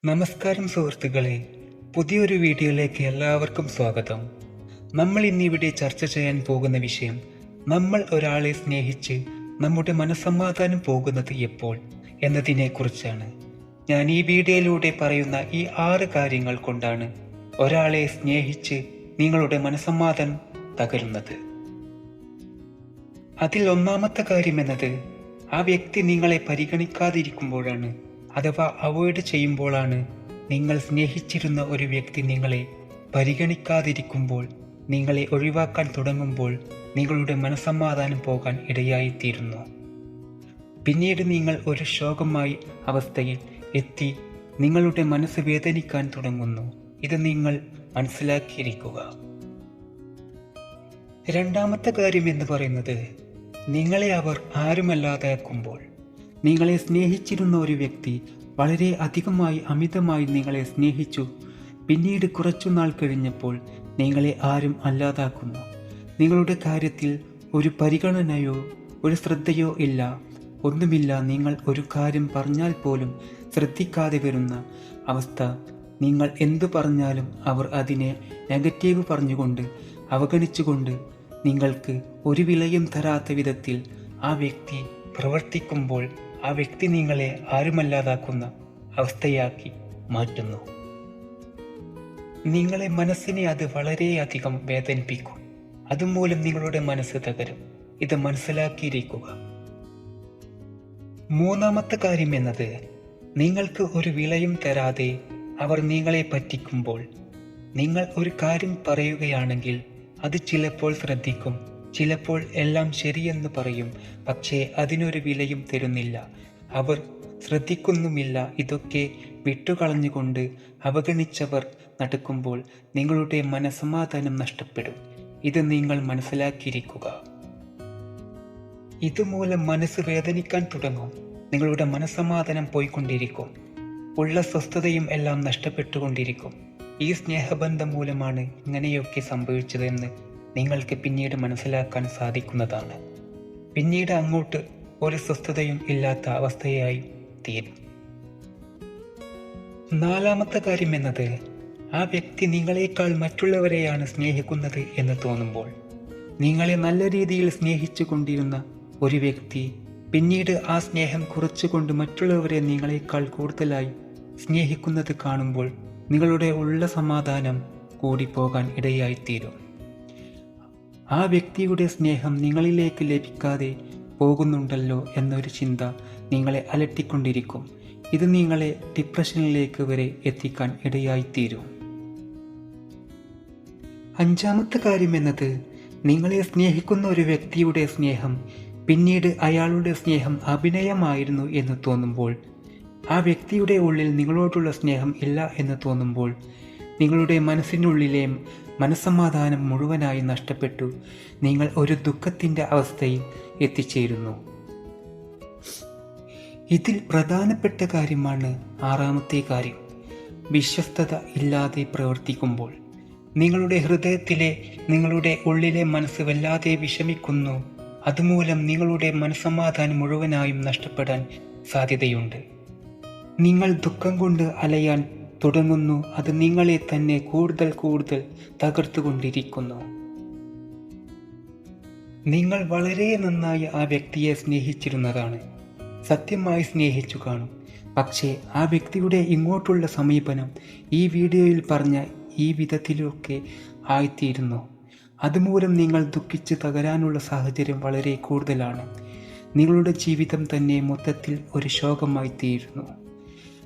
നമസ്കാരം സുഹൃത്തുക്കളെ, പുതിയൊരു വീഡിയോയിലേക്ക് എല്ലാവർക്കും സ്വാഗതം. നമ്മൾ ഇന്നിവിടെ ചർച്ച ചെയ്യാൻ പോകുന്ന വിഷയം, നമ്മൾ ഒരാളെ സ്നേഹിച്ച് നമ്മുടെ മനസ്സമാധാനം പോകുന്നത് എപ്പോൾ എന്നതിനെ കുറിച്ചാണ്. ഞാൻ ഈ വീഡിയോയിലൂടെ പറയുന്ന ഈ 6 കാര്യങ്ങൾ കൊണ്ടാണ് ഒരാളെ സ്നേഹിച്ച് നിങ്ങളുടെ മനസ്സമാധാനം തകരുന്നത്. അതിൽ ഒന്നാമത്തെ കാര്യം എന്നത്, ആ വ്യക്തി നിങ്ങളെ പരിഗണിക്കാതിരിക്കുമ്പോഴാണ്, അഥവാ അവോയ്ഡ് ചെയ്യുമ്പോഴാണ്. നിങ്ങൾ സ്നേഹിച്ചിരുന്ന ഒരു വ്യക്തി നിങ്ങളെ പരിഗണിക്കാതിരിക്കുമ്പോൾ, നിങ്ങളെ ഒഴിവാക്കാൻ തുടങ്ങുമ്പോൾ നിങ്ങളുടെ മനസ്സമാധാനം പോകാൻ ഇടയായിത്തീരുന്നു. പിന്നീട് നിങ്ങൾ ഒരു ശോകമായ അവസ്ഥയിൽ എത്തി നിങ്ങളുടെ മനസ്സ് വേദനിക്കാൻ തുടങ്ങുന്നു. ഇത് നിങ്ങൾ മനസ്സിലാക്കിയിരിക്കുക. രണ്ടാമത്തെ കാര്യം എന്ന് പറയുന്നത്, നിങ്ങളെ അവർ ആരുമല്ലാതാക്കുമ്പോൾ. നിങ്ങളെ സ്നേഹിച്ചിരുന്ന ഒരു വ്യക്തി വളരെ അമിതമായി നിങ്ങളെ സ്നേഹിച്ചു. പിന്നീട് കുറച്ചുനാൾ കഴിഞ്ഞപ്പോൾ നിങ്ങളെ ആരും അല്ലാതാക്കുന്നു. നിങ്ങളുടെ കാര്യത്തിൽ ഒരു പരിഗണനയോ ഒരു ശ്രദ്ധയോ ഇല്ല, ഒന്നുമില്ല. നിങ്ങൾ ഒരു കാര്യം പറഞ്ഞാൽ പോലും ശ്രദ്ധിക്കാതെ വരുന്ന അവസ്ഥ. നിങ്ങൾ എന്തു പറഞ്ഞാലും അവർ അതിനെ നെഗറ്റീവ് പറഞ്ഞുകൊണ്ട്, അവഗണിച്ചുകൊണ്ട്, നിങ്ങൾക്ക് ഒരു വിലയും തരാത്ത വിധത്തിൽ ആ വ്യക്തി പ്രവർത്തിക്കുമ്പോൾ, ആ വ്യക്തി നിങ്ങളെ ആരുമല്ലാതാക്കുന്ന അവസ്ഥയാക്കി മാറ്റുന്നു. നിങ്ങളെ മനസ്സിനെ അത് വളരെയധികം വേദനിപ്പിക്കും. അതുമൂലം നിങ്ങളുടെ മനസ്സ് തകരും. ഇത് മനസ്സിലാക്കിയിരിക്കുക. മൂന്നാമത്തെ കാര്യം എന്നത്, നിങ്ങൾക്ക് ഒരു വിലയും തരാതെ അവർ നിങ്ങളെ പറ്റിക്കുമ്പോൾ. നിങ്ങൾ ഒരു കാര്യം പറയുകയാണെങ്കിൽ അത് ചിലപ്പോൾ ശ്രദ്ധിക്കും, ചിലപ്പോൾ എല്ലാം ശരിയെന്ന് പറയും. പക്ഷേ അതിനൊരു വിലയും തരുന്നില്ല, അവർ ശ്രദ്ധിക്കുന്നുമില്ല. ഇതൊക്കെ വിട്ടുകളഞ്ഞുകൊണ്ട് അവഗണിച്ചവർ നടക്കുമ്പോൾ നിങ്ങളുടെ മനസ്സമാധാനം നഷ്ടപ്പെടും. ഇത് നിങ്ങൾ മനസ്സിലാക്കിയിരിക്കുക. ഇതുമൂലം മനസ്സ് വേദനിക്കാൻ തുടങ്ങും. നിങ്ങളുടെ മനസ്സമാധാനം പോയിക്കൊണ്ടിരിക്കും. ഉള്ള സ്വസ്ഥതയും എല്ലാം നഷ്ടപ്പെട്ടുകൊണ്ടിരിക്കും. ഈ സ്നേഹബന്ധം മൂലമാണ് ഇങ്ങനെയൊക്കെ സംഭവിച്ചതെന്ന് നിങ്ങൾക്ക് പിന്നീട് മനസ്സിലാക്കാൻ സാധിക്കുന്നതാണ്. പിന്നീട് അങ്ങോട്ട് ഒരു സ്വസ്ഥതയും ഇല്ലാത്ത അവസ്ഥയായി തീരും. നാലാമത്തെ കാര്യം എന്നത്, ആ വ്യക്തി നിങ്ങളെക്കാൾ മറ്റുള്ളവരെയാണ് സ്നേഹിക്കുന്നത് എന്ന് തോന്നുമ്പോൾ. നിങ്ങളെ നല്ല രീതിയിൽ സ്നേഹിച്ചു കൊണ്ടിരുന്ന ഒരു വ്യക്തി പിന്നീട് ആ സ്നേഹം കുറച്ചുകൊണ്ട് മറ്റുള്ളവരെ നിങ്ങളെക്കാൾ കൂടുതലായി സ്നേഹിക്കുന്നത് കാണുമ്പോൾ നിങ്ങളുടെ ഉള്ള സമാധാനം കൂടിപ്പോകാൻ ഇടയായിത്തീരും. ആ വ്യക്തിയുടെ സ്നേഹം നിങ്ങളിലേക്ക് ലഭിക്കാതെ പോകുന്നുണ്ടല്ലോ എന്നൊരു ചിന്ത നിങ്ങളെ അലട്ടിക്കൊണ്ടിരിക്കും. ഇത് നിങ്ങളെ ഡിപ്രഷനിലേക്ക് വരെ എത്തിക്കാൻ ഇടയായിത്തീരും. അഞ്ചാമത്തെ കാര്യം എന്നത്, നിങ്ങളെ സ്നേഹിക്കുന്ന ഒരു വ്യക്തിയുടെ സ്നേഹം പിന്നീട് അയാളുടെ സ്നേഹം അഭിനയമായിരുന്നു എന്ന് തോന്നുമ്പോൾ, ആ വ്യക്തിയുടെ ഉള്ളിൽ നിങ്ങളോടുള്ള സ്നേഹം ഇല്ല എന്ന് തോന്നുമ്പോൾ, നിങ്ങളുടെ മനസ്സിനുള്ളിലെ മനസ്സമാധാനം മുഴുവനായി നഷ്ടപ്പെട്ടു. നിങ്ങൾ ഒരു ദുഃഖത്തിൻ്റെ അവസ്ഥയിൽ എത്തിച്ചേരുന്നു. ഇതിൽ പ്രധാനപ്പെട്ട കാര്യമാണ് ആറാമത്തെ കാര്യം, വിശ്വസ്തത ഇല്ലാതെ പ്രവർത്തിക്കുമ്പോൾ. നിങ്ങളുടെ ഹൃദയത്തിലെ, നിങ്ങളുടെ ഉള്ളിലെ മനസ്സ് വല്ലാതെ വിഷമിക്കുന്നു. അതുമൂലം നിങ്ങളുടെ മനസ്സമാധാനം മുഴുവനായും നഷ്ടപ്പെടാൻ സാധ്യതയുണ്ട്. നിങ്ങൾ ദുഃഖം കൊണ്ട് അലയാൻ തുടങ്ങുന്നു. അത് നിങ്ങളെ തന്നെ കൂടുതൽ തകർത്തുകൊണ്ടിരിക്കുന്നു. നിങ്ങൾ വളരെ നന്നായി ആ വ്യക്തിയെ സ്നേഹിച്ചിരുന്നതാണ്, സത്യമായി സ്നേഹിച്ചു കാണും. പക്ഷേ ആ വ്യക്തിയുടെ ഇങ്ങോട്ടുള്ള സമീപനം ഈ വീഡിയോയിൽ പറഞ്ഞ ഈ വിധത്തിലൊക്കെ ആയിത്തീരുന്നു. അതുമൂലം നിങ്ങൾ ദുഃഖിച്ച് തകരാനുള്ള സാഹചര്യം വളരെ കൂടുതലാണ്. നിങ്ങളുടെ ജീവിതം തന്നെ മൊത്തത്തിൽ ഒരു ശോകമായി തീരുന്നു.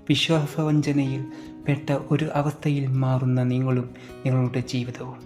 വിശ്വാസവഞ്ചനയിൽ പെട്ട ഒരു അവസ്ഥയിൽ മാറുന്ന നിങ്ങളും നിങ്ങളുടെ ജീവിതവും.